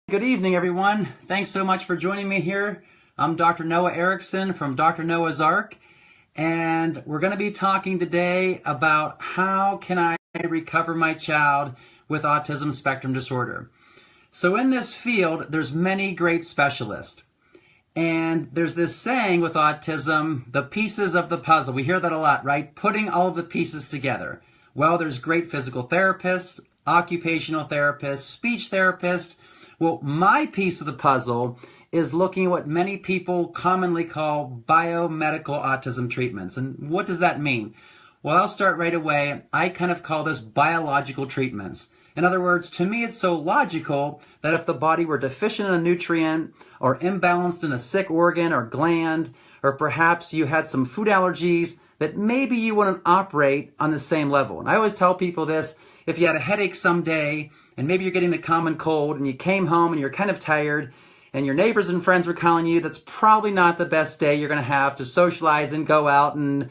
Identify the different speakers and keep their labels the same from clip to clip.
Speaker 1: Good evening, everyone. Thanks so much for joining me here. I'm Dr. Noah Erickson from Dr. Noah's Ark, and we're going to be talking today about how can I recover my child with autism spectrum disorder. So in this field, there's many great specialists. And there's this saying with autism, the pieces of the puzzle. We hear that a lot, right? Putting all of the pieces together. Well, there's great physical therapists, occupational therapists, speech therapists. Well, my piece of the puzzle is looking at what many people commonly call biomedical autism treatments. And what does that mean? Well, I'll start right away. I kind of call this biological treatments. In other words, to me, it's so logical that if the body were deficient in a nutrient or imbalanced in a sick organ or gland, or perhaps you had some food allergies, that maybe you wouldn't operate on the same level. And I always tell people this, if you had a headache someday, and maybe you're getting the common cold, and you came home and you're kind of tired, and your neighbors and friends were calling you, that's probably not the best day you're going to have to socialize and go out and,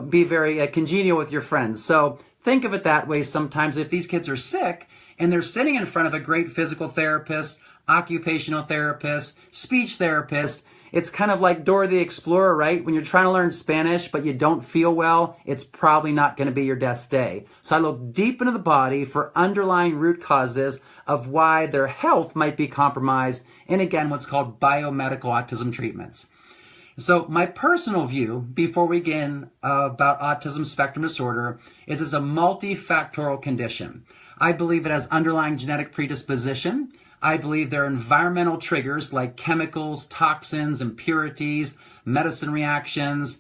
Speaker 1: be very congenial with your friends. So think of it that way sometimes. If these kids are sick and they're sitting in front of a great physical therapist, occupational therapist, speech therapist, it's kind of like Dora the Explorer, right? When you're trying to learn Spanish but you don't feel well, it's probably not going to be your best day. So I look deep into the body for underlying root causes of why their health might be compromised, and again, what's called biomedical autism treatments. So my personal view, before we begin about autism spectrum disorder, is it's a multifactorial condition. I believe it has underlying genetic predisposition. I believe there are environmental triggers like chemicals, toxins, impurities, medicine reactions.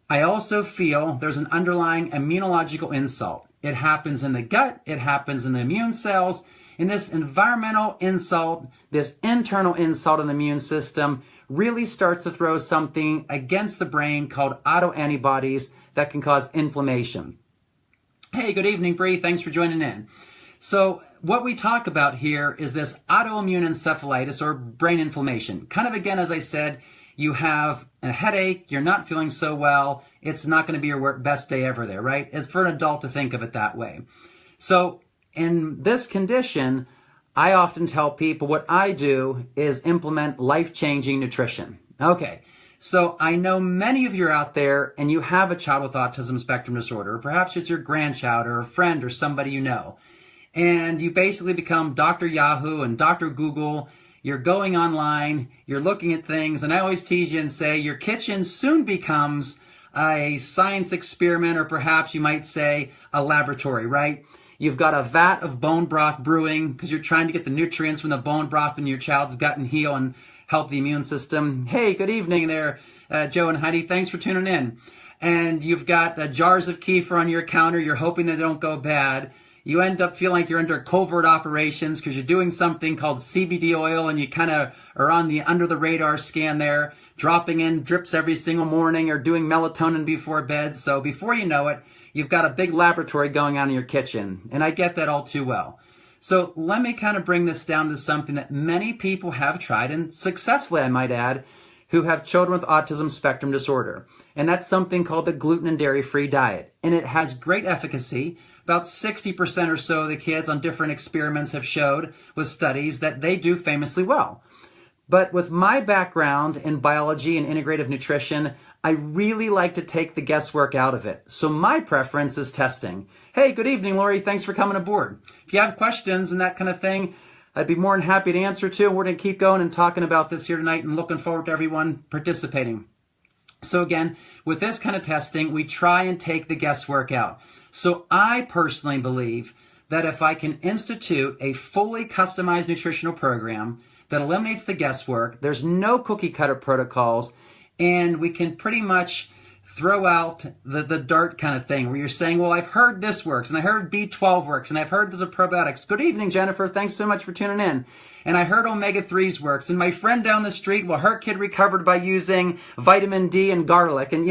Speaker 1: I also feel there's an underlying immunological insult. It happens in the gut, it happens in the immune cells, and this environmental insult, this internal insult in the immune system really starts to throw something against the brain called autoantibodies that can cause inflammation. Hey, good evening, Bree. Thanks for joining in. So what we talk about here is this autoimmune encephalitis or brain inflammation. Kind of again, as I said, you have a headache, you're not feeling so well, it's not going to be your best day ever there, right? It's for an adult to think of it that way. So in this condition, I often tell people what I do is implement life-changing nutrition. Okay, so I know many of you are out there and you have a child with autism spectrum disorder, or perhaps it's your grandchild or a friend or somebody you know. And you basically become Dr. Yahoo and Dr. Google. You're going online, you're looking at things, and I always tease you and say your kitchen soon becomes a science experiment, or perhaps you might say a laboratory, right? You've got a vat of bone broth brewing because you're trying to get the nutrients from the bone broth in your child's gut and heal and help the immune system. Hey, good evening there, Joe and Heidi. Thanks for tuning in. And you've got jars of kefir on your counter. You're hoping they don't go bad. You end up feeling like you're under covert operations because you're doing something called CBD oil, and you kind of are on the under the radar scan there, dropping in drips every single morning or doing melatonin before bed. So before you know it, you've got a big laboratory going on in your kitchen. And I get that all too well. So let me kind of bring this down to something that many people have tried, and successfully I might add, who have children with autism spectrum disorder. And that's something called the gluten and dairy-free diet. And it has great efficacy. About 60% or so of the kids on different experiments have showed with studies that they do famously well. But with my background in biology and integrative nutrition, I really like to take the guesswork out of it. So my preference is testing. Hey, good evening, Lori. Thanks for coming aboard. If you have questions and that kind of thing, I'd be more than happy to answer too. We're going to keep going and talking about this here tonight and looking forward to everyone participating. So again, with this kind of testing, we try and take the guesswork out. So I personally believe that if I can institute a fully customized nutritional program that eliminates the guesswork, there's no cookie cutter protocols, and we can pretty much throw out the dart kind of thing where you're saying, well, I've heard this works, and I heard B12 works, and I've heard there's a probiotics. Good evening, Jennifer. Thanks so much for tuning in. And I heard omega-3s works, and my friend down the street, well, her kid recovered by using vitamin D and garlic. And,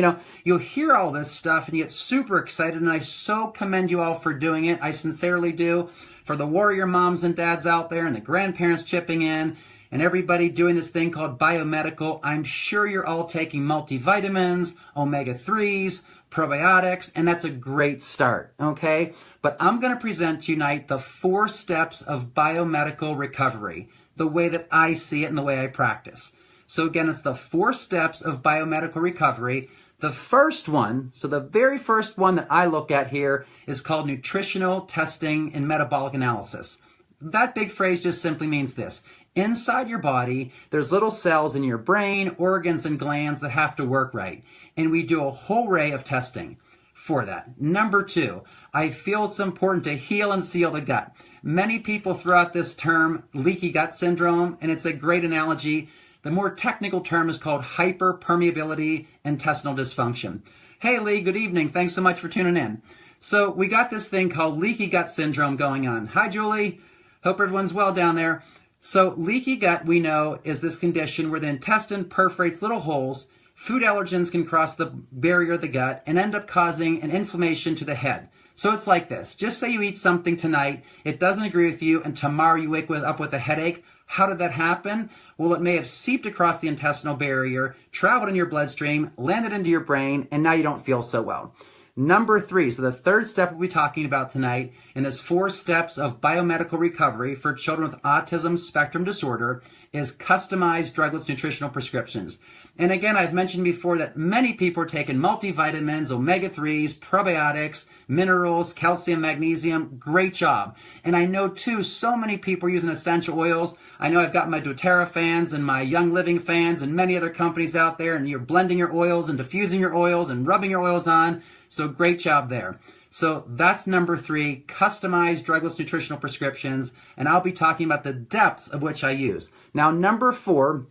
Speaker 1: you'll hear all this stuff, and you get super excited, and I so commend you all for doing it. I sincerely do. For the warrior moms and dads out there and the grandparents chipping in, and everybody doing this thing called biomedical, I'm sure you're all taking multivitamins, omega-3s, probiotics, and that's a great start, okay? But I'm going to present tonight the 4 steps of biomedical recovery. the way that I see it and the way I practice. So again, it's the 4 steps of biomedical recovery. The first one, so the very first one that I look at here is called nutritional testing and metabolic analysis. That big phrase just simply means this. Inside your body, there's little cells in your brain, organs, and glands that have to work right. And we do a whole array of testing for that. Number 2, I feel it's important to heal and seal the gut. Many people throw out this term leaky gut syndrome, and it's a great analogy. The more technical term is called hyperpermeability intestinal dysfunction. Hey Lee, good evening. Thanks so much for tuning in. So we got this thing called leaky gut syndrome going on. Hi Julie. Hope everyone's well down there. So leaky gut, we know, is this condition where the intestine perforates little holes. Food allergens can cross the barrier of the gut and end up causing an inflammation to the head. So it's like this. Just say you eat something tonight, it doesn't agree with you, and tomorrow you wake up with a headache. How did that happen? Well, it may have seeped across the intestinal barrier, traveled in your bloodstream, landed into your brain, and now you don't feel so well. Number 3, so the third step we'll be talking about tonight in this 4 steps of biomedical recovery for children with autism spectrum disorder is customized drugless nutritional prescriptions. And again, I've mentioned before that many people are taking multivitamins, omega-3s, probiotics, minerals, calcium, magnesium. Great job. And I know too, so many people are using essential oils. I know I've got my doTERRA fans and my Young Living fans and many other companies out there, and you're blending your oils and diffusing your oils and rubbing your oils on. So great job there. So that's number 3, customized drugless nutritional prescriptions. And I'll be talking about the depths of which I use. Now, number 4,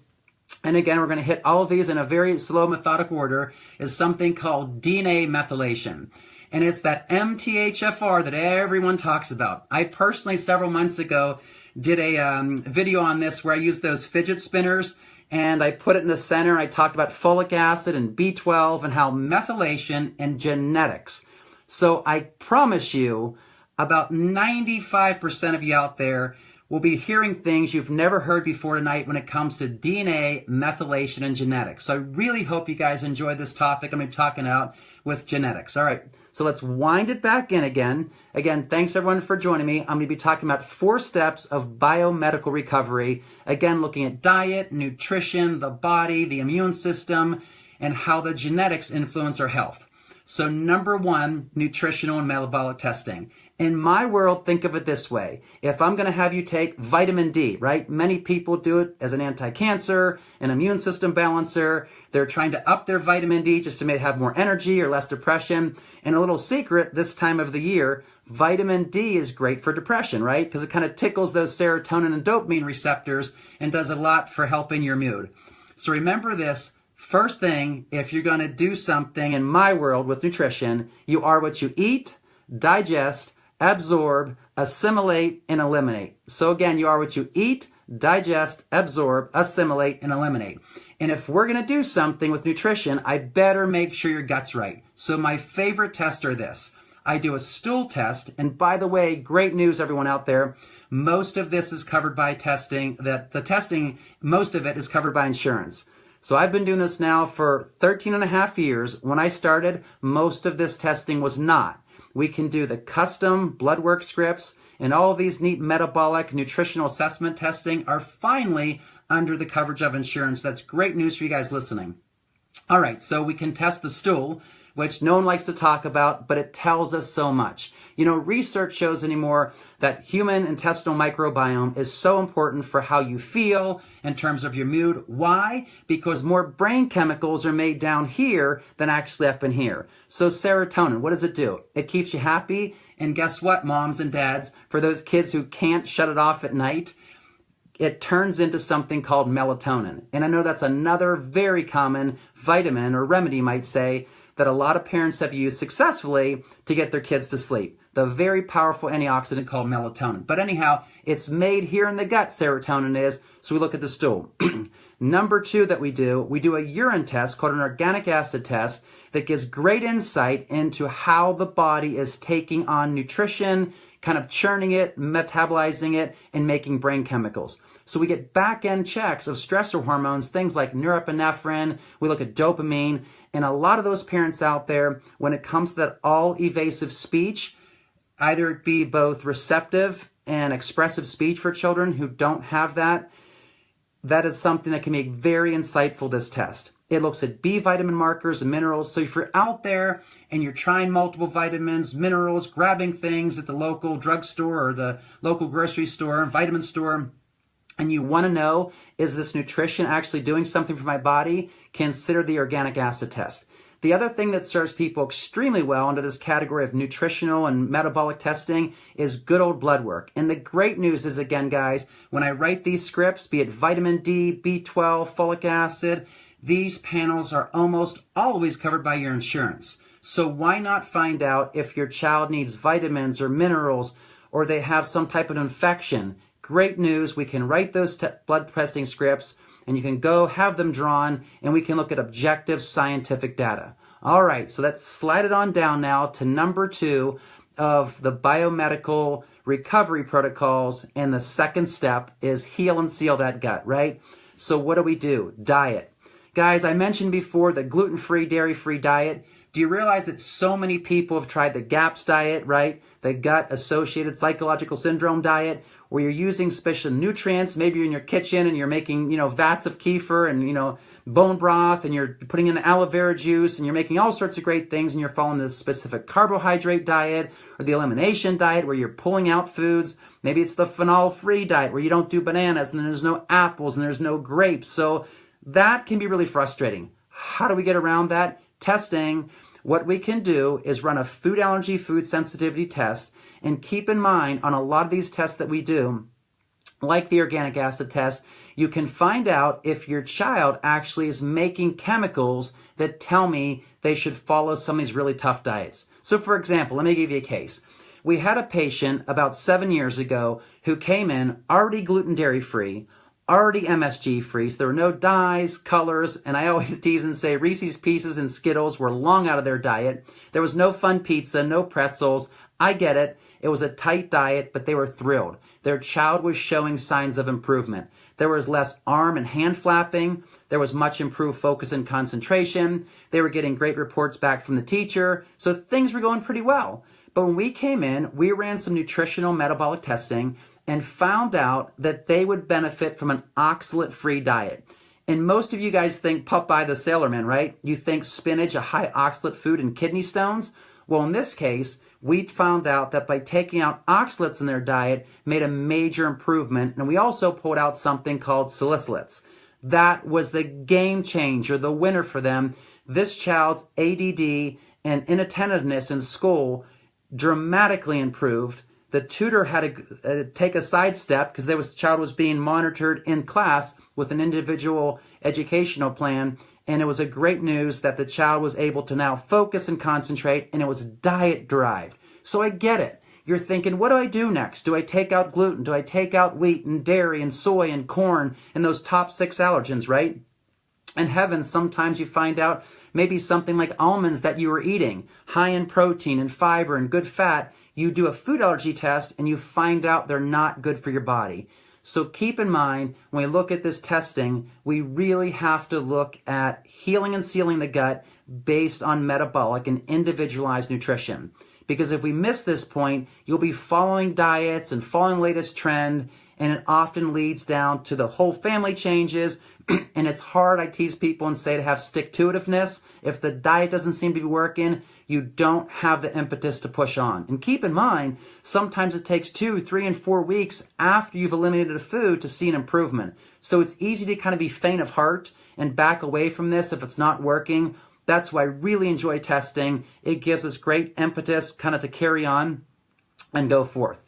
Speaker 1: and again, we're going to hit all of these in a very slow, methodical order, is something called DNA methylation. And it's that MTHFR that everyone talks about. I personally, several months ago, did a video on this where I used those fidget spinners and I put it in the center. I talked about folic acid and B12 and how methylation and genetics. So I promise you, about 95% of you out there will be hearing things you've never heard before tonight when it comes to DNA, methylation, and genetics. So I really hope you guys enjoyed this topic I'm going to be talking about with genetics. All right, so let's wind it back in again. Again, thanks everyone for joining me. I'm going to be talking about 4 steps of biomedical recovery. Again, looking at diet, nutrition, the body, the immune system, and how the genetics influence our health. So number 1, nutritional and metabolic testing. In my world, think of it this way. If I'm going to have you take vitamin D, right? Many people do it as an anti-cancer, an immune system balancer. They're trying to up their vitamin D just to have more energy or less depression. And a little secret, this time of the year, vitamin D is great for depression, right? Because it kind of tickles those serotonin and dopamine receptors and does a lot for helping your mood. So remember this. First thing, if you're going to do something in my world with nutrition, you are what you eat, digest, absorb, assimilate, and eliminate. So again, you are what you eat, digest, absorb, assimilate, and eliminate. And if we're going to do something with nutrition, I better make sure your gut's right. So my favorite tests are this. I do a stool test, and by the way, great news everyone out there, most of this is covered by testing, most of it is covered by insurance. So I've been doing this now for 13 and a half years. When I started, most of this testing was not. We can do the custom blood work scripts, and all of these neat metabolic nutritional assessment testing are finally under the coverage of insurance. That's great news for you guys listening. All right, so we can test the stool, which no one likes to talk about, but it tells us so much. You know, research shows anymore that human intestinal microbiome is so important for how you feel in terms of your mood. Why? Because more brain chemicals are made down here than actually up in here. So serotonin, what does it do? It keeps you happy. And guess what, moms and dads? For those kids who can't shut it off at night, it turns into something called melatonin. And I know that's another very common vitamin or remedy, you might say, that a lot of parents have used successfully to get their kids to sleep. The very powerful antioxidant called melatonin. But anyhow, it's made here in the gut, serotonin is, so we look at the stool. Number 2 that we do a urine test called an organic acid test that gives great insight into how the body is taking on nutrition, kind of churning it, metabolizing it, and making brain chemicals. So we get back-end checks of stressor hormones, things like norepinephrine, we look at dopamine, and a lot of those parents out there, when it comes to that all-evasive speech, either it be both receptive and expressive speech for children who don't have that, that is something that can make very insightful, this test. It looks at B vitamin markers and minerals. So if you're out there and you're trying multiple vitamins, minerals, grabbing things at the local drugstore or the local grocery store, vitamin store, and you want to know, is this nutrition actually doing something for my body? Consider the organic acid test. The other thing that serves people extremely well under this category of nutritional and metabolic testing is good old blood work. And the great news is, again, guys, when I write these scripts, be it vitamin D, B12, folic acid, these panels are almost always covered by your insurance. So why not find out if your child needs vitamins or minerals or they have some type of infection? Great news, we can write those blood testing scripts and you can go have them drawn and we can look at objective scientific data. All right, so let's slide it on down now to number 2 of the biomedical recovery protocols. And the second step is heal and seal that gut, right? So what do? Diet. Guys, I mentioned before the gluten-free, dairy-free diet. Do you realize that so many people have tried the GAPS diet, right? The gut-associated psychological syndrome diet, where you're using special nutrients. Maybe you're in your kitchen and you're making, vats of kefir and, bone broth, and you're putting in aloe vera juice and you're making all sorts of great things, and you're following the specific carbohydrate diet or the elimination diet where you're pulling out foods. Maybe it's the phenol-free diet where you don't do bananas and there's no apples and there's no grapes. So that can be really frustrating. How do we get around that? Testing. What we can do is run a food allergy, food sensitivity test, and keep in mind on a lot of these tests that we do, like the organic acid test, you can find out if your child actually is making chemicals that tell me they should follow some of these really tough diets. So for example, let me give you a case. We had a patient about 7 years ago who came in already gluten dairy free, already MSG free, so there were no dyes, colors, and I always tease and say Reese's Pieces and Skittles were long out of their diet. There was no fun pizza, no pretzels. I get it. It was a tight diet, but they were thrilled. Their child was showing signs of improvement. There was less arm and hand flapping. There was much improved focus and concentration. They were getting great reports back from the teacher. So things were going pretty well. But when we came in, we ran some nutritional metabolic testing and found out that they would benefit from an oxalate-free diet. And most of you guys think Popeye the Sailor Man, right? You think spinach, a high oxalate food, and kidney stones? Well, in this case, we found out that by taking out oxalates in their diet made a major improvement. And we also pulled out something called salicylates. That was the game changer, the winner for them. This child's ADD and inattentiveness in school dramatically improved. The tutor had to take a sidestep because the child was being monitored in class with an individual educational plan. And it was a great news that the child was able to now focus and concentrate, and it was diet derived. So I get it. You're thinking, what do I do next? Do I take out gluten? Do I take out wheat and dairy and soy and corn and those top 6 allergens, right? And heavens, sometimes you find out maybe something like almonds that you were eating, high in protein and fiber and good fat. You do a food allergy test and you find out they're not good for your body. So keep in mind, when we look at this testing, we really have to look at healing and sealing the gut based on metabolic and individualized nutrition. Because if we miss this point, you'll be following diets and following the latest trend, and it often leads down to the whole family changes. And it's hard, I tease people and say, to have stick-to-itiveness. If the diet doesn't seem to be working, you don't have the impetus to push on. And keep in mind, sometimes it takes 2, 3, and 4 weeks after you've eliminated a food to see an improvement. So it's easy to kind of be faint of heart and back away from this if it's not working. That's why I really enjoy testing. It gives us great impetus kind of to carry on and go forth.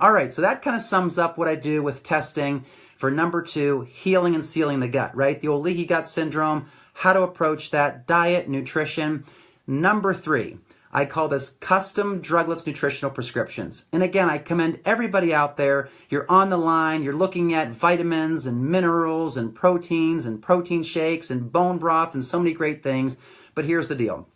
Speaker 1: All right, so that kind of sums up what I do with testing for number 2, healing and sealing the gut, right? The old leaky gut syndrome, how to approach that, diet, nutrition. Number 3, I call this custom drugless nutritional prescriptions. And again, I commend everybody out there. You're on the line, you're looking at vitamins and minerals and proteins and protein shakes and bone broth and so many great things. But here's the deal.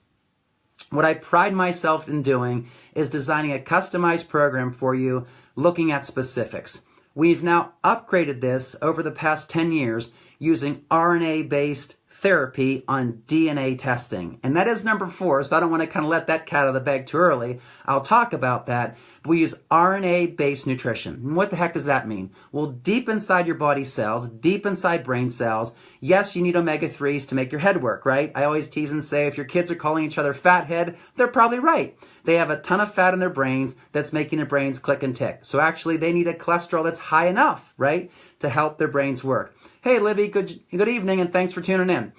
Speaker 1: What I pride myself in doing is designing a customized program for you, looking at specifics. We've now upgraded this over the past 10 years. using RNA-based therapy on DNA testing. And that is number 4, so I don't want to kind of let that cat out of the bag too early. I'll talk about that. But we use RNA-based nutrition. And what the heck does that mean? Well, deep inside your body cells, deep inside brain cells, yes, you need omega-3s to make your head work, right? I always tease and say if your kids are calling each other fathead, they're probably right. They have a ton of fat in their brains that's making their brains click and tick. So actually they need a cholesterol that's high enough, right, to help their brains work. Hey, Libby, good evening, and thanks for tuning in.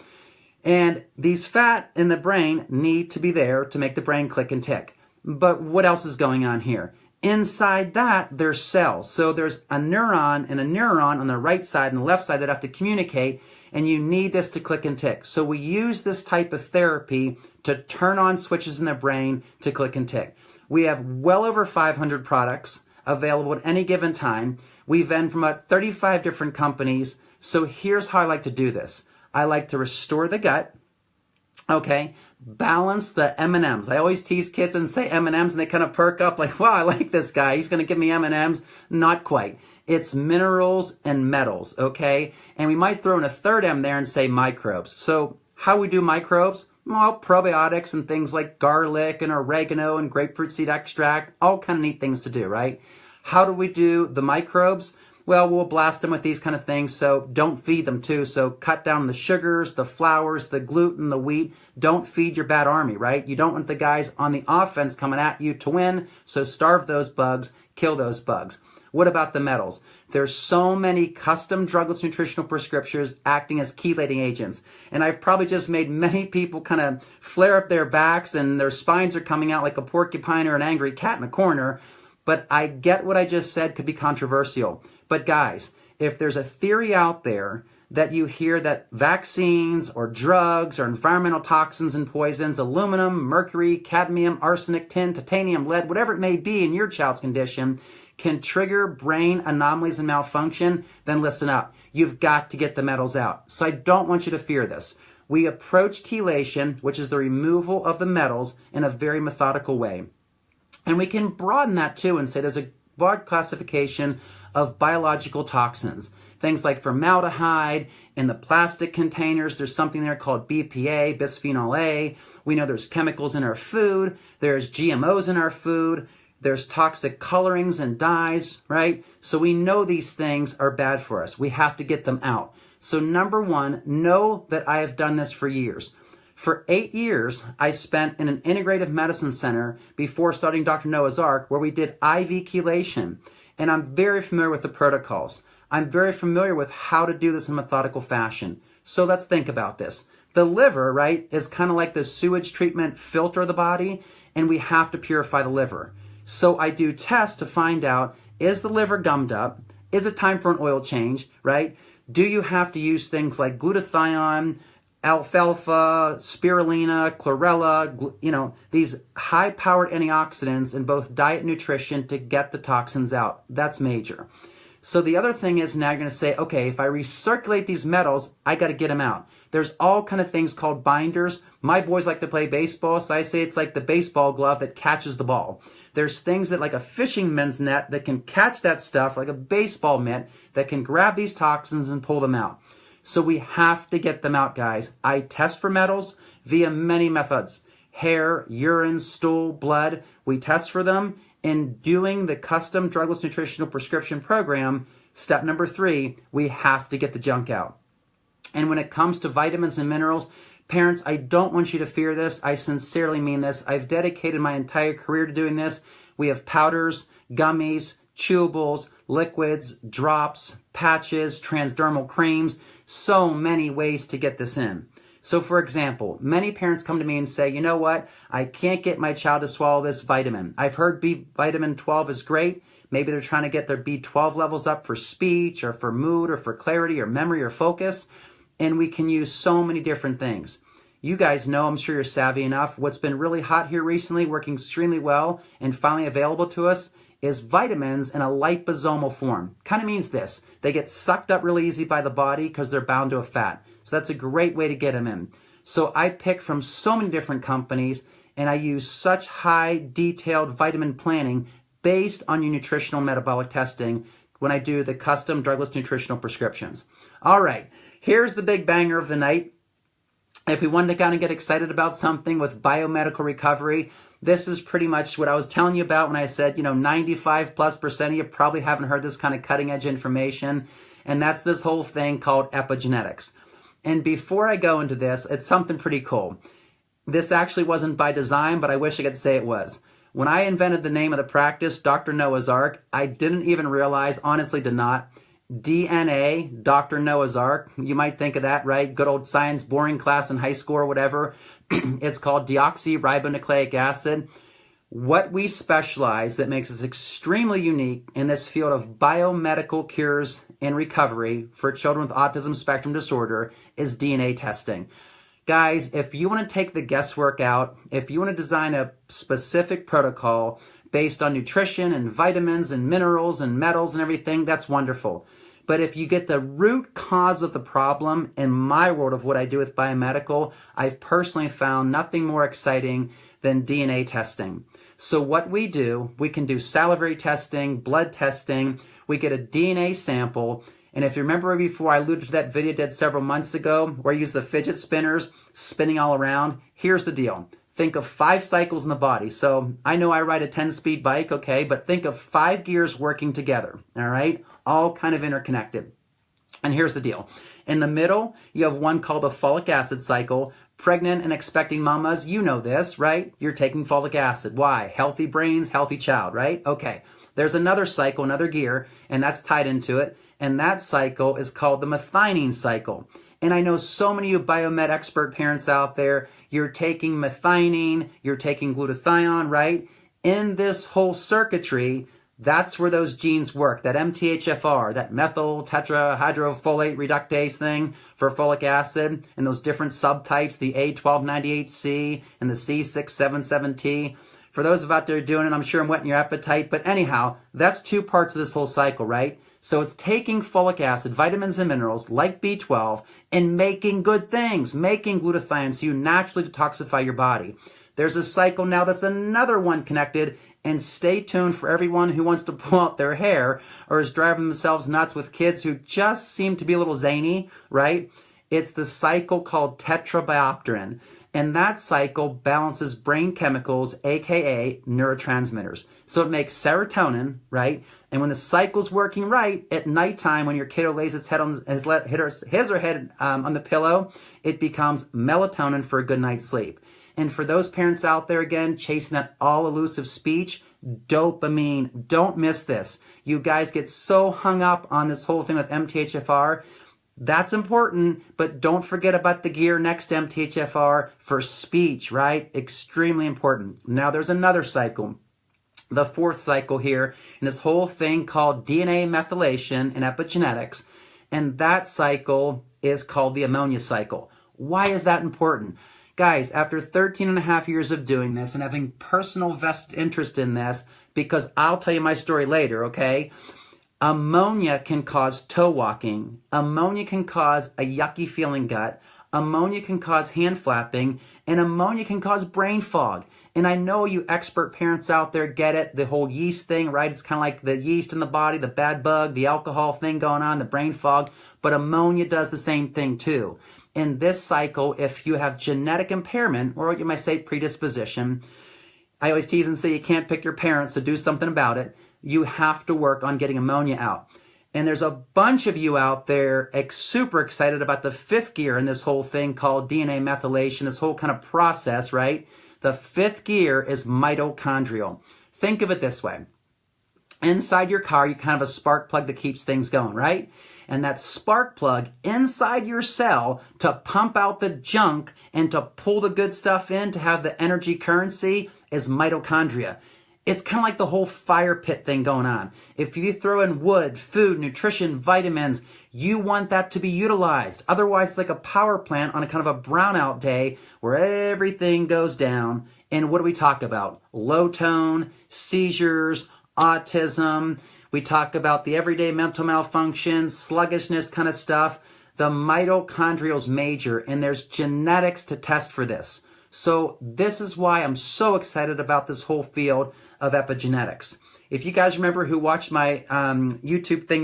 Speaker 1: And these fat in the brain need to be there to make the brain click and tick. But what else is going on here? Inside that, there's cells. So there's a neuron and a neuron on the right side and the left side that have to communicate, and you need this to click and tick. So we use this type of therapy to turn on switches in the brain to click and tick. We have well over 500 products available at any given time. We vend from about 35 different companies. So here's how I like to do this. I like to restore the gut, okay? Balance the M&Ms. I always tease kids and say M&Ms, and they kind of perk up like, wow, I like this guy. He's going to give me M&Ms. Not quite. It's minerals and metals, okay? And we might throw in a third M there and say microbes. So how we do microbes? Well, probiotics and things like garlic and oregano and grapefruit seed extract, all kind of neat things to do, right? How do we do the microbes? Well, we'll blast them with these kind of things, so don't feed them too. So cut down the sugars, the flours, the gluten, the wheat. Don't feed your bad army, right? You don't want the guys on the offense coming at you to win, so starve those bugs, kill those bugs. What about the metals? There's so many custom drugless nutritional prescriptions acting as chelating agents. And I've probably just made many people kind of flare up their backs and their spines are coming out like a porcupine or an angry cat in a corner. But I get what I just said could be controversial. But guys, if there's a theory out there that you hear that vaccines or drugs or environmental toxins and poisons, aluminum, mercury, cadmium, arsenic, tin, titanium, lead, whatever it may be in your child's condition, can trigger brain anomalies and malfunction, then listen up. You've got to get the metals out. So I don't want you to fear this. We approach chelation, which is the removal of the metals, in a very methodical way. And we can broaden that too and say there's a broad classification of biological toxins. Things like formaldehyde, in the plastic containers, there's something there called BPA, bisphenol A. We know there's chemicals in our food, there's GMOs in our food, there's toxic colorings and dyes, right? So we know these things are bad for us. We have to get them out. So number 1, know that I have done this for years. For 8 years, I spent in an integrative medicine center before starting Dr. Noah's Ark, where we did IV chelation. And I'm very familiar with the protocols. I'm very familiar with how to do this in a methodical fashion. So let's think about this. The liver, right, is kind of like the sewage treatment filter of the body, and we have to purify the liver. So I do tests to find out, is the liver gummed up? Is it time for an oil change, right? Do you have to use things like glutathione, alfalfa, spirulina, chlorella, these high-powered antioxidants in both diet and nutrition to get the toxins out? That's major. So the other thing is now you're going to say, okay, if I recirculate these metals, I got to get them out. There's all kind of things called binders. My boys like to play baseball, so I say it's like the baseball glove that catches the ball. There's things that like a fisherman's net that can catch that stuff, like a baseball mitt, that can grab these toxins and pull them out. So we have to get them out, guys. I test for metals via many methods. Hair, urine, stool, blood. We test for them. In doing the custom drugless nutritional prescription program, step number 3, we have to get the junk out. And when it comes to vitamins and minerals, parents, I don't want you to fear this. I sincerely mean this. I've dedicated my entire career to doing this. We have powders, gummies, chewables, liquids, drops, patches, transdermal creams, so many ways to get this in. So for example, many parents come to me and say, you know what, I can't get my child to swallow this vitamin. I've heard vitamin 12 is great. Maybe they're trying to get their B12 levels up for speech or for mood or for clarity or memory or focus. And we can use so many different things. You guys know, I'm sure you're savvy enough, what's been really hot here recently, working extremely well and finally available to us is vitamins in a liposomal form. Kind of means this, they get sucked up really easy by the body because they're bound to a fat. So that's a great way to get them in. So I pick from so many different companies and I use such high detailed vitamin planning based on your nutritional metabolic testing when I do the custom drugless nutritional prescriptions. All right, here's the big banger of the night. If we wanted to kind of get excited about something with biomedical recovery, this is pretty much what I was telling you about when I said, 95+% of you probably haven't heard this kind of cutting edge information. And that's this whole thing called epigenetics. And before I go into this, it's something pretty cool. This actually wasn't by design, but I wish I could say it was. When I invented the name of the practice, Dr. Noah's Ark, I didn't even realize, honestly did not, DNA, Dr. Noah's Ark, you might think of that, right? Good old science boring class in high school or whatever. It's called deoxyribonucleic acid. What we specialize that makes us extremely unique in this field of biomedical cures and recovery for children with autism spectrum disorder is DNA testing. Guys, if you want to take the guesswork out, if you want to design a specific protocol based on nutrition and vitamins and minerals and metals and everything, that's wonderful. But if you get the root cause of the problem, in my world of what I do with biomedical, I've personally found nothing more exciting than DNA testing. So what we do, we can do salivary testing, blood testing, we get a DNA sample, and if you remember before, I alluded to that video I did several months ago where I used the fidget spinners spinning all around. Here's the deal. Think of 5 cycles in the body. So I know I ride a 10-speed bike, okay, but think of 5 gears working together, all right? All kind of interconnected. And here's the deal. In the middle, you have one called the folic acid cycle. Pregnant and expecting mamas, you know this, right? You're taking folic acid. Why? Healthy brains, healthy child, right? Okay. There's another cycle, another gear, and that's tied into it. And that cycle is called the methionine cycle. And I know so many of you biomed expert parents out there, you're taking methionine, you're taking glutathione, right? In this whole circuitry, that's where those genes work, that MTHFR, that methyl tetrahydrofolate reductase thing for folic acid, and those different subtypes, the A1298C and the C677T. For those of out there doing it, I'm sure I'm whetting your appetite, but anyhow, that's 2 parts of this whole cycle, right? So it's taking folic acid, vitamins and minerals like B12 and making good things, making glutathione so you naturally detoxify your body. There's a cycle now that's another one connected, and stay tuned for everyone who wants to pull out their hair or is driving themselves nuts with kids who just seem to be a little zany, right? It's the cycle called tetrabiopterin. And that cycle balances brain chemicals, aka neurotransmitters. So it makes serotonin, right? And when the cycle's working right, at nighttime when your kiddo lays its head on his or head on the pillow, it becomes melatonin for a good night's sleep. And for those parents out there, again, chasing that all-elusive speech, dopamine, don't miss this. You guys get so hung up on this whole thing with MTHFR. That's important, but don't forget about the gear next to MTHFR for speech, right? Extremely important. Now there's another cycle, the 4th cycle here, in this whole thing called DNA methylation and epigenetics, and that cycle is called the ammonia cycle. Why is that important? Guys, after 13 and a half years of doing this and having personal vested interest in this, because I'll tell you my story later, okay? Ammonia can cause toe walking. Ammonia can cause a yucky feeling gut. Ammonia can cause hand flapping. And ammonia can cause brain fog. And I know you expert parents out there get it, the whole yeast thing, right? It's kind of like the yeast in the body, the bad bug, the alcohol thing going on, the brain fog. But ammonia does the same thing too. In this cycle, if you have genetic impairment, or what you might say predisposition, I always tease and say you can't pick your parents, so do something about it. You have to work on getting ammonia out. And there's a bunch of you out there super excited about the 5th gear in this whole thing called DNA methylation, this whole kind of process, right? The 5th gear is mitochondrial. Think of it this way. Inside your car, you kind of have a spark plug that keeps things going, right? And that spark plug inside your cell to pump out the junk and to pull the good stuff in to have the energy currency is mitochondria. It's kind of like the whole fire pit thing going on. If you throw in wood, food, nutrition, vitamins, you want that to be utilized. Otherwise, it's like a power plant on a kind of a brownout day where everything goes down. And what do we talk about? Low tone, seizures, autism. We talk about the everyday mental malfunctions, sluggishness kind of stuff. The mitochondrial is major, and there's genetics to test for this. So this is why I'm so excited about this whole field of epigenetics. If you guys remember who watched my YouTube thing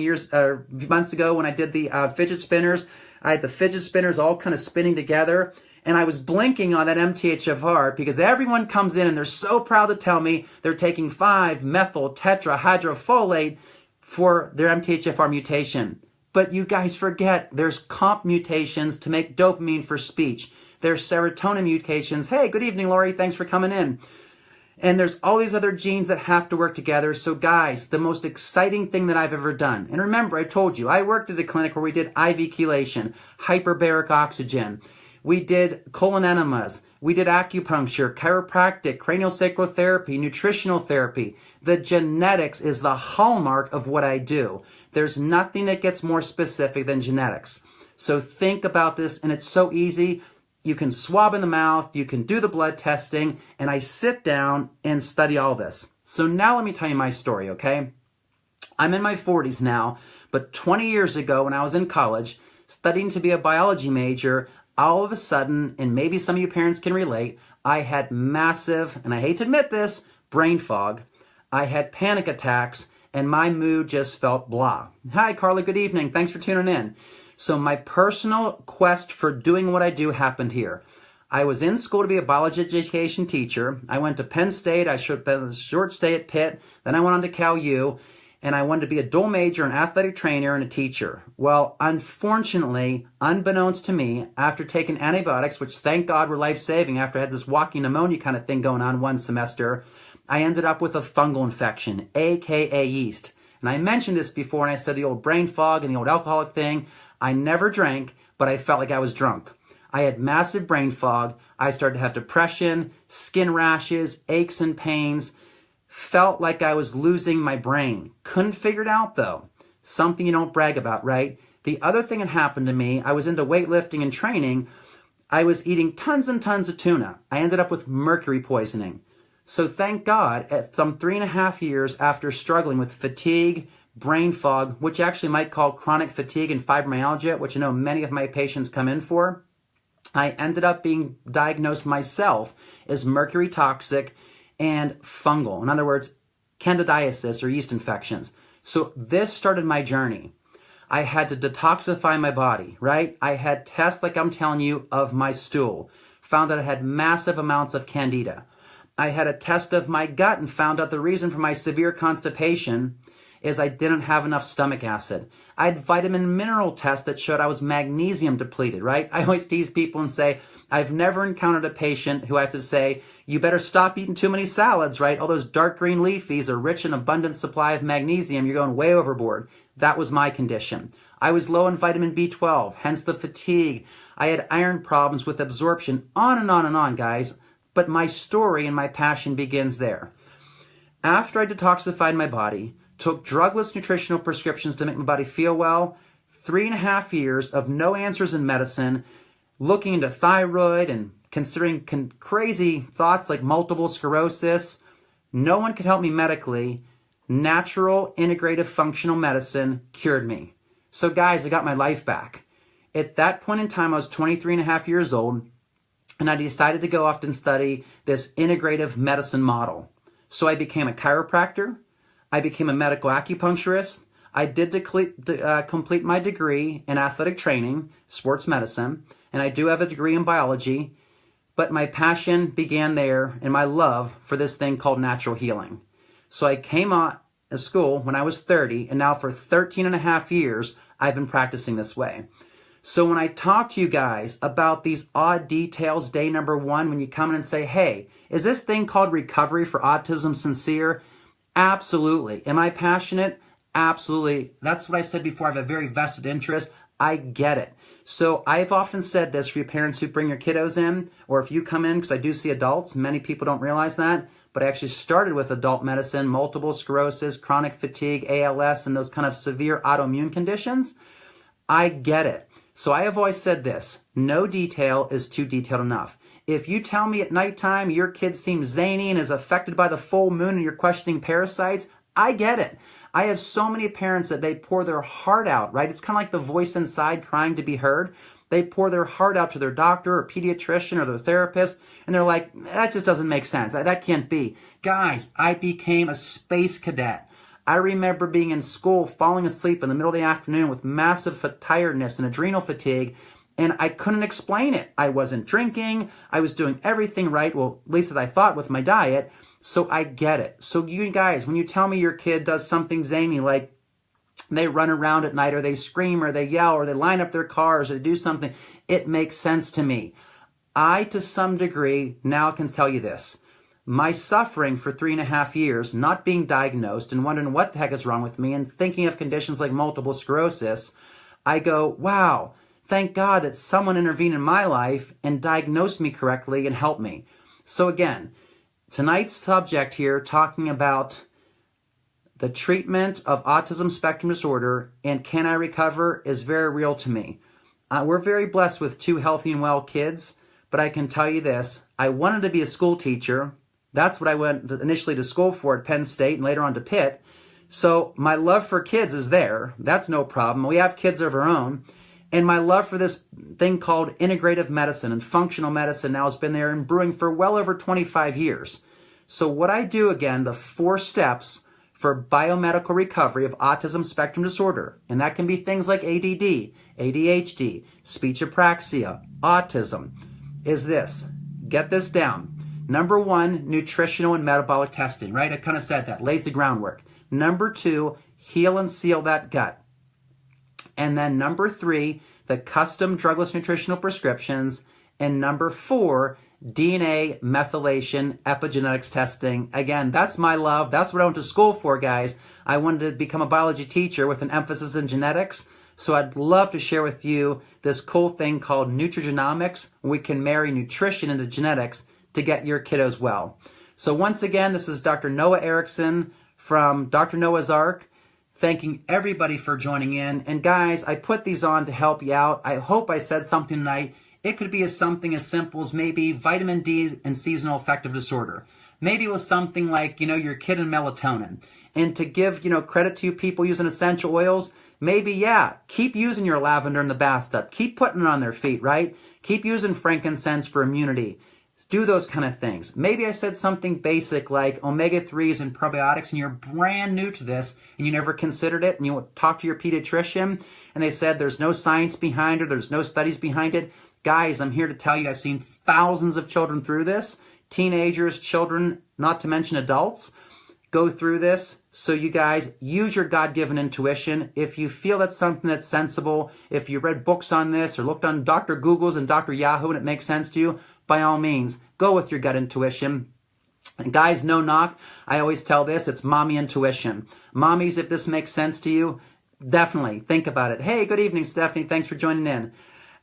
Speaker 1: months ago when I did the fidget spinners, I had the fidget spinners all kind of spinning together, and I was blinking on that MTHFR because everyone comes in and they're so proud to tell me they're taking 5-methyl tetrahydrofolate for their MTHFR mutation. But you guys forget there's comp mutations to make dopamine for speech. There's serotonin mutations. Hey, good evening, Lori. Thanks for coming in. And there's all these other genes that have to work together. So guys, the most exciting thing that I've ever done, and remember, I told you, I worked at a clinic where we did IV chelation, hyperbaric oxygen. We did colon enemas. We did acupuncture, chiropractic, craniosacral therapy, nutritional therapy. The genetics is the hallmark of what I do. There's nothing that gets more specific than genetics. So think about this, and it's so easy. You can swab in the mouth, you can do the blood testing, and I sit down and study all this. So now let me tell you my story, okay? I'm in my 40s now, but 20 years ago when I was in college, studying to be a biology major, all of a sudden, and maybe some of you parents can relate, I had massive, and I hate to admit this, brain fog. I had panic attacks, and my mood just felt blah. Hi, Carla, good evening. Thanks for tuning in. So my personal quest for doing what I do happened here. I was in school to be a biology education teacher. I went to Penn State. I spent a short stay at Pitt. Then I went on to Cal U, and I wanted to be a dual major, an athletic trainer, and a teacher. Well, unfortunately, unbeknownst to me, after taking antibiotics, which thank God were life-saving after I had this walking pneumonia kind of thing going on one semester, I ended up with a fungal infection, aka yeast. And I mentioned this before, and I said the old brain fog and the old alcoholic thing. I never drank, but I felt like I was drunk. I had massive brain fog. I started to have depression, skin rashes, aches and pains. Felt like I was losing my brain. Couldn't figure it out though. Something you don't brag about, right? The other thing that happened to me, I was into weightlifting and training. I was eating tons and tons of tuna. I ended up with mercury poisoning. So thank God, at some 3.5 years after struggling with fatigue, brain fog, which you actually might call chronic fatigue and fibromyalgia, which I know many of my patients come in for, I ended up being diagnosed myself as mercury toxic and fungal. In other words, candidiasis or yeast infections. So this started my journey. I had to detoxify my body, right? I had tests, like I'm telling you, of my stool. Found that I had massive amounts of candida. I had a test of my gut and found out the reason for my severe constipation is I didn't have enough stomach acid. I had vitamin mineral tests that showed I was magnesium depleted, right? I always tease people and say, I've never encountered a patient who I have to say, you better stop eating too many salads, right? All those dark green leafies are rich in abundant supply of magnesium. You're going way overboard. That was my condition. I was low in vitamin B12, hence the fatigue. I had iron problems with absorption, on and on and on, guys. But my story and my passion begins there. After I detoxified my body, took drugless nutritional prescriptions to make my body feel well, 3.5 years of no answers in medicine, looking into thyroid and considering crazy thoughts like multiple sclerosis. No one could help me medically. Natural integrative functional medicine cured me. So guys, I got my life back. At that point in time, I was 23.5 years old, and I decided to go off and study this integrative medicine model. So I became a chiropractor. I became a medical acupuncturist. I did complete my degree in athletic training, sports medicine, and I do have a degree in biology, but my passion began there and my love for this thing called natural healing. So I came out of school when I was 30, and now for 13.5 years, I've been practicing this way. So when I talk to you guys about these odd details, day number 1, when you come in and say, hey, is this thing called recovery for autism sincere? Absolutely. Am I passionate? Absolutely. That's what I said before. I have a very vested interest. I get it. So I've often said this for you parents who bring your kiddos in, or if you come in, because I do see adults, many people don't realize that, but I actually started with adult medicine, multiple sclerosis, chronic fatigue, ALS, and those kind of severe autoimmune conditions. I get it. So I have always said this, no detail is too detailed enough. If you tell me at nighttime your kid seems zany and is affected by the full moon and you're questioning parasites, I get it. I have so many parents that they pour their heart out, right? It's kind of like the voice inside crying to be heard. They pour their heart out to their doctor or pediatrician or their therapist, and they're like, that just doesn't make sense. That can't be. Guys, I became a space cadet. I remember being in school, falling asleep in the middle of the afternoon with massive tiredness and adrenal fatigue, and I couldn't explain it. I wasn't drinking. I was doing everything right, well, at least as I thought with my diet, so I get it. So you guys, when you tell me your kid does something zany, like they run around at night, or they scream, or they yell, or they line up their cars, or they do something, it makes sense to me. I, to some degree, now can tell you this. My suffering for 3.5 years, not being diagnosed and wondering what the heck is wrong with me and thinking of conditions like multiple sclerosis, I go, wow, thank God that someone intervened in my life and diagnosed me correctly and helped me. So again, tonight's subject here, talking about the treatment of autism spectrum disorder and can I recover, is very real to me. We're very blessed with 2 healthy and well kids, but I can tell you this, I wanted to be a school teacher. That's what I went initially to school for at Penn State and later on to Pitt. So my love for kids is there. That's no problem. We have kids of our own. And my love for this thing called integrative medicine and functional medicine now has been there and brewing for well over 25 years. So what I do, again, the 4 steps for biomedical recovery of autism spectrum disorder, and that can be things like ADD, ADHD, speech apraxia, autism, is this. Get this down. Number 1, nutritional and metabolic testing, right? I kind of said that, lays the groundwork. Number 2, heal and seal that gut. And then number 3, the custom drugless nutritional prescriptions. And number 4, DNA methylation epigenetics testing. Again, that's my love. That's what I went to school for, guys. I wanted to become a biology teacher with an emphasis in genetics. So I'd love to share with you this cool thing called nutrigenomics. We can marry nutrition into genetics to get your kiddos well. So once again, this is Dr. Noah Erickson from Dr. Noah's Ark, thanking everybody for joining in. And guys, I put these on to help you out. I hope I said something tonight. It could be something as simple as maybe vitamin D and seasonal affective disorder. Maybe it was something like, your kid and melatonin. And to give, credit to you people using essential oils, maybe, keep using your lavender in the bathtub. Keep putting it on their feet, right? Keep using frankincense for immunity. Do those kind of things. Maybe I said something basic like omega-3s and probiotics, and you're brand new to this and you never considered it, and you talk to your pediatrician and they said there's no science behind it, there's no studies behind it. Guys, I'm here to tell you I've seen thousands of children through this, teenagers, children, not to mention adults, go through this. So you guys, use your God-given intuition. If you feel that's something that's sensible, if you've read books on this or looked on Dr. Google's and Dr. Yahoo and it makes sense to you, by all means, go with your gut intuition. And guys, no knock. I always tell this, it's mommy intuition. Mommies, if this makes sense to you, definitely think about it. Hey, good evening, Stephanie. Thanks for joining in.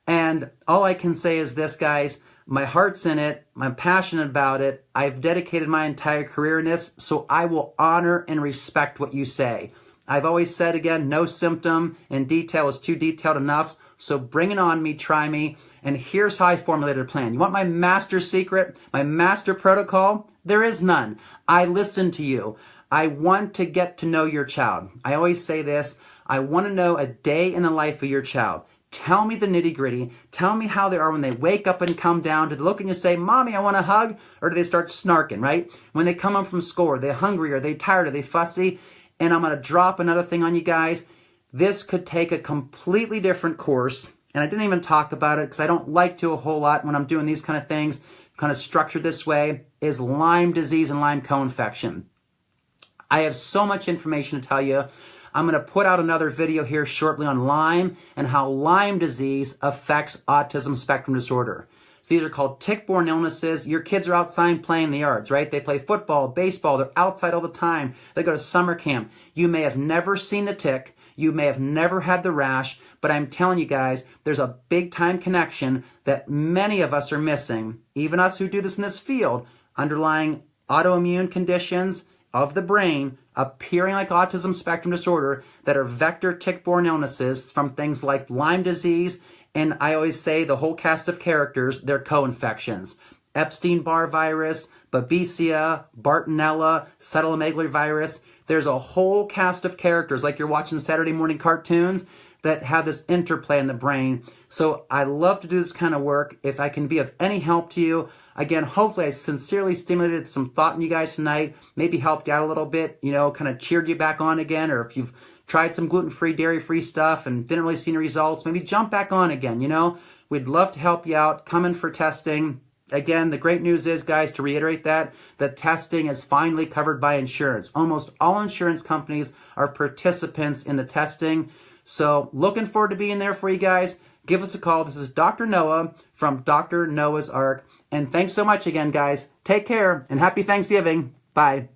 Speaker 1: And all I can say is this, guys, my heart's in it. I'm passionate about it. I've dedicated my entire career in this, so I will honor and respect what you say. I've always said, again, no symptom in detail is too detailed enough, so bring it on me, try me. And here's how I formulated a plan. You want my master secret, my master protocol? There is none. I listen to you. I want to get to know your child. I always say this, I want to know a day in the life of your child. Tell me the nitty gritty. Tell me how they are when they wake up and come down. Do they look and you say, Mommy, I want a hug? Or do they start snarking, right? When they come home from school, are they hungry? Are they tired? Are they fussy? And I'm going to drop another thing on you guys. This could take a completely different course. And I didn't even talk about it because I don't like to a whole lot when I'm doing these kind of things, kind of structured this way, is Lyme disease and Lyme co-infection. I have so much information to tell you. I'm going to put out another video here shortly on Lyme and how Lyme disease affects autism spectrum disorder. So these are called tick-borne illnesses. Your kids are outside playing in the yards, right? They play football, baseball. They're outside all the time. They go to summer camp. You may have never seen the tick. You may have never had the rash, but I'm telling you guys, there's a big time connection that many of us are missing, even us who do this in this field, underlying autoimmune conditions of the brain appearing like autism spectrum disorder that are vector tick-borne illnesses from things like Lyme disease, and I always say the whole cast of characters, they're co-infections. Epstein-Barr virus, Babesia, Bartonella, cytomegalovirus. There's a whole cast of characters like you're watching Saturday morning cartoons that have this interplay in the brain. So I love to do this kind of work. If I can be of any help to you, again, hopefully I sincerely stimulated some thought in you guys tonight, maybe helped you out a little bit, kind of cheered you back on again, or if you've tried some gluten-free, dairy-free stuff and didn't really see any results, maybe jump back on again, We'd love to help you out. Come in for testing. Again, the great news is, guys, to reiterate that testing is finally covered by insurance. Almost all insurance companies are participants in the testing. So looking forward to being there for you guys. Give us a call. This is Dr. Noah from Dr. Noah's Ark. And thanks so much again, guys. Take care and happy Thanksgiving. Bye.